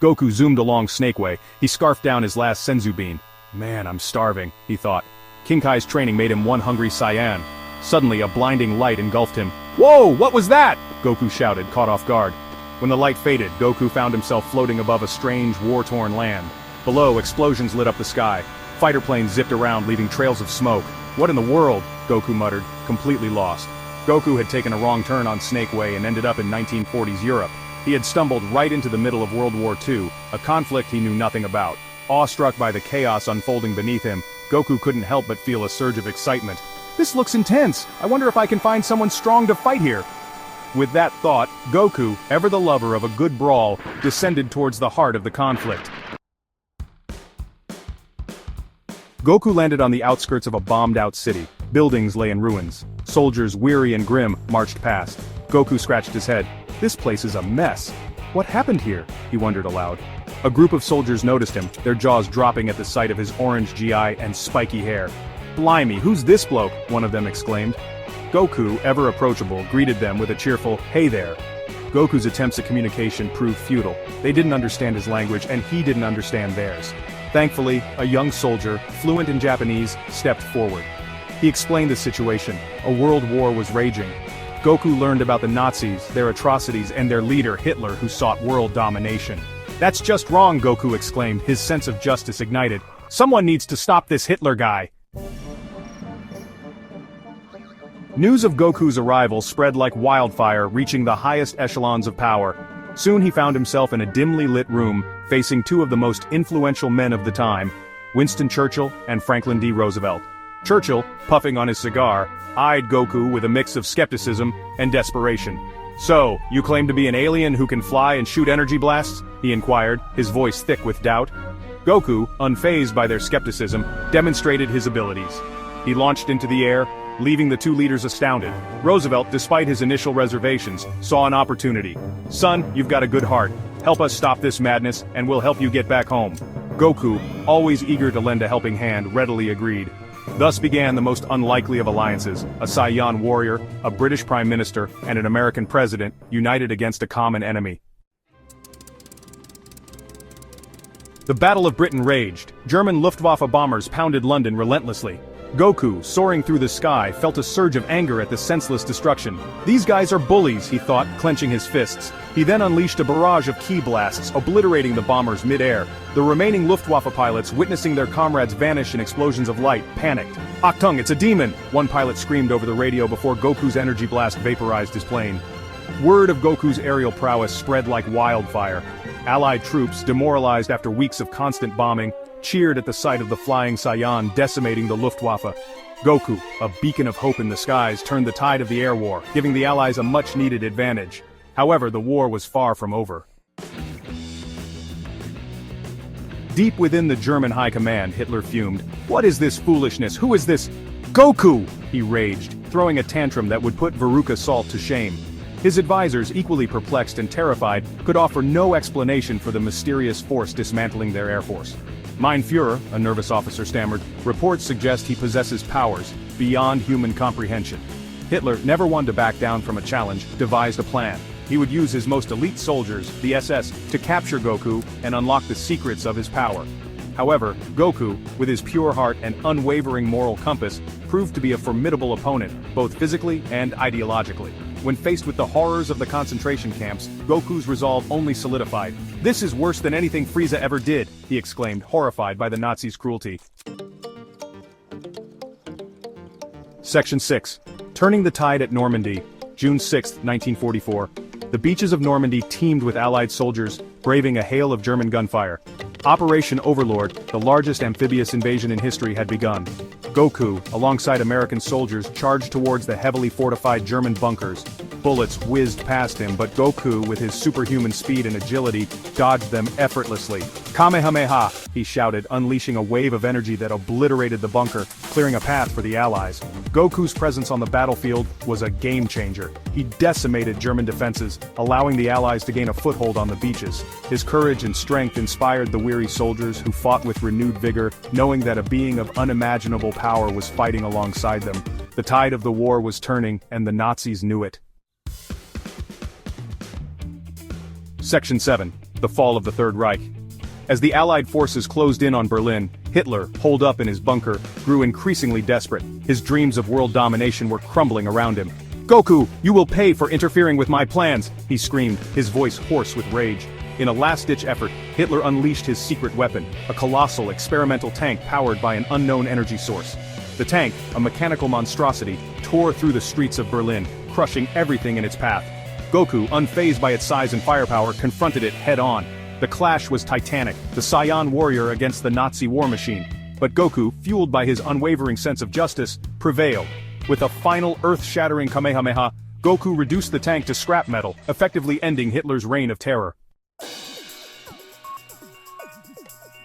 Goku zoomed along Snake Way. He scarfed down his last senzu bean. Man, I'm starving, he thought. King Kai's training made him one hungry Saiyan. Suddenly, a blinding light engulfed him. Whoa, what was that? Goku shouted, caught off guard. When the light faded, Goku found himself floating above a strange, war-torn land. Below, explosions lit up the sky. Fighter planes zipped around, leaving trails of smoke. What in the world? Goku muttered, completely lost. Goku had taken a wrong turn on Snake Way and ended up in 1940s Europe. He had stumbled right into the middle of World War II, a conflict he knew nothing about. Awestruck by the chaos unfolding beneath him, Goku couldn't help but feel a surge of excitement. This looks intense. I wonder if I can find someone strong to fight here. With that thought, Goku, ever the lover of a good brawl, descended towards the heart of the conflict. Goku landed on the outskirts of a bombed-out city. Buildings lay in ruins. Soldiers, weary and grim, marched past. Goku scratched his head. This place is a mess. What happened here? He wondered aloud. A group of soldiers noticed him, their jaws dropping at the sight of his orange GI and spiky hair. Blimey, who's this bloke? One of them exclaimed. Goku, ever approachable, greeted them with a cheerful, "Hey there." Goku's attempts at communication proved futile. They didn't understand his language and he didn't understand theirs. Thankfully, a young soldier, fluent in Japanese, stepped forward. He explained the situation. A world war was raging. Goku learned about the Nazis, their atrocities, and their leader, Hitler, who sought world domination. "That's just wrong," Goku exclaimed, his sense of justice ignited. "Someone needs to stop this Hitler guy." News of Goku's arrival spread like wildfire, reaching the highest echelons of power. Soon he found himself in a dimly lit room, facing two of the most influential men of the time, Winston Churchill and Franklin D. Roosevelt. Churchill, puffing on his cigar, eyed Goku with a mix of skepticism and desperation. "So, you claim to be an alien who can fly and shoot energy blasts?" he inquired, his voice thick with doubt. Goku, unfazed by their skepticism, demonstrated his abilities. He launched into the air, leaving the two leaders astounded. Roosevelt, despite his initial reservations, saw an opportunity. "Son, you've got a good heart. Help us stop this madness, and we'll help you get back home." Goku, always eager to lend a helping hand, readily agreed. Thus began the most unlikely of alliances, a Saiyan warrior, a British Prime Minister, and an American president, united against a common enemy. The Battle of Britain raged. German Luftwaffe bombers pounded London relentlessly. Goku, soaring through the sky, felt a surge of anger at the senseless destruction. "These guys are bullies," he thought, clenching his fists. He then unleashed a barrage of ki blasts, obliterating the bombers mid-air. The remaining Luftwaffe pilots, witnessing their comrades vanish in explosions of light, panicked. "Achtung, it's a demon!" one pilot screamed over the radio before Goku's energy blast vaporized his plane. Word of Goku's aerial prowess spread like wildfire. Allied troops, demoralized after weeks of constant bombing, cheered at the sight of the flying Saiyan decimating the Luftwaffe. Goku, a beacon of hope in the skies, turned the tide of the air war, giving the Allies a much-needed advantage. However, the war was far from over. Deep within the German high command, Hitler fumed. "What is this foolishness? Who is this? Goku!" he raged, throwing a tantrum that would put Veruca Salt to shame. His advisors, equally perplexed and terrified, could offer no explanation for the mysterious force dismantling their air force. "Mein Führer," a nervous officer stammered, "reports suggest he possesses powers beyond human comprehension." Hitler, never one to back down from a challenge, devised a plan. He would use his most elite soldiers, the SS, to capture Goku and unlock the secrets of his power. However, Goku, with his pure heart and unwavering moral compass, proved to be a formidable opponent, both physically and ideologically. When faced with the horrors of the concentration camps, Goku's resolve only solidified. "This is worse than anything Frieza ever did," he exclaimed, horrified by the Nazis' cruelty. Section 6. Turning the Tide at Normandy, June 6, 1944. The beaches of Normandy teemed with Allied soldiers, braving a hail of German gunfire. Operation Overlord, the largest amphibious invasion in history, had begun. Goku, alongside American soldiers, charged towards the heavily fortified German bunkers. Bullets whizzed past him, but Goku, with his superhuman speed and agility, dodged them effortlessly. "Kamehameha!" he shouted, unleashing a wave of energy that obliterated the bunker, clearing a path for the Allies. Goku's presence on the battlefield was a game-changer. He decimated German defenses, allowing the Allies to gain a foothold on the beaches. His courage and strength inspired the weary soldiers who fought with renewed vigor, knowing that a being of unimaginable power was fighting alongside them. The tide of the war was turning, and the Nazis knew it. Section 7. The fall of the Third Reich. As the Allied forces closed in on Berlin, Hitler, holed up in his bunker, grew increasingly desperate. His dreams of world domination were crumbling around him. "Goku, you will pay for interfering with my plans," he screamed, his voice hoarse with rage. In a last-ditch effort, Hitler unleashed his secret weapon, a colossal experimental tank powered by an unknown energy source. The tank, a mechanical monstrosity, tore through the streets of Berlin, crushing everything in its path. Goku, unfazed by its size and firepower, confronted it head-on. The clash was titanic, the Saiyan warrior against the Nazi war machine. But Goku, fueled by his unwavering sense of justice, prevailed. With a final earth-shattering Kamehameha, Goku reduced the tank to scrap metal, effectively ending Hitler's reign of terror.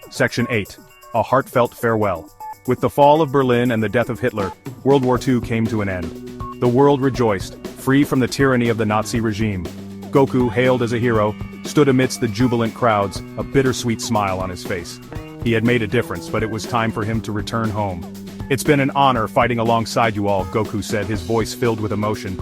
Section 8. A Heartfelt Farewell. With the fall of Berlin and the death of Hitler, World War II came to an end. The world rejoiced, free from the tyranny of the Nazi regime. Goku, hailed as a hero, stood amidst the jubilant crowds, a bittersweet smile on his face. He had made a difference, but it was time for him to return home. "It's been an honor fighting alongside you all," Goku said, his voice filled with emotion.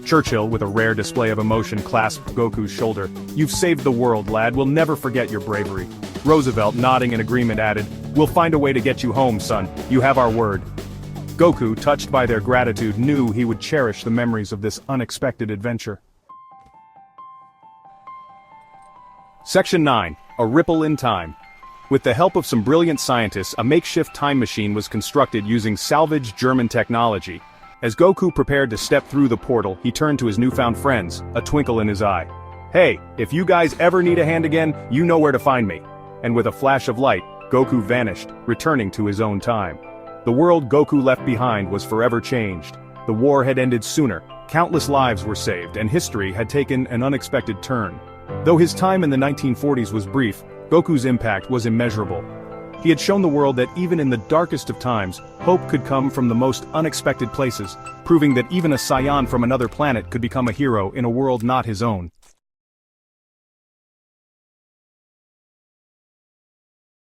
Churchill, with a rare display of emotion, clasped Goku's shoulder. "You've saved the world, lad, we'll never forget your bravery." Roosevelt, nodding in agreement, added, "We'll find a way to get you home, son, you have our word." Goku, touched by their gratitude, knew he would cherish the memories of this unexpected adventure. Section 9. A Ripple in Time. With the help of some brilliant scientists, a makeshift time machine was constructed using salvaged German technology. As Goku prepared to step through the portal, he turned to his newfound friends, a twinkle in his eye. "Hey, if you guys ever need a hand again, you know where to find me." And with a flash of light, Goku vanished, returning to his own time. The world Goku left behind was forever changed. The war had ended sooner, countless lives were saved, and history had taken an unexpected turn. Though his time in the 1940s was brief, Goku's impact was immeasurable. He had shown the world that even in the darkest of times, hope could come from the most unexpected places, proving that even a Saiyan from another planet could become a hero in a world not his own.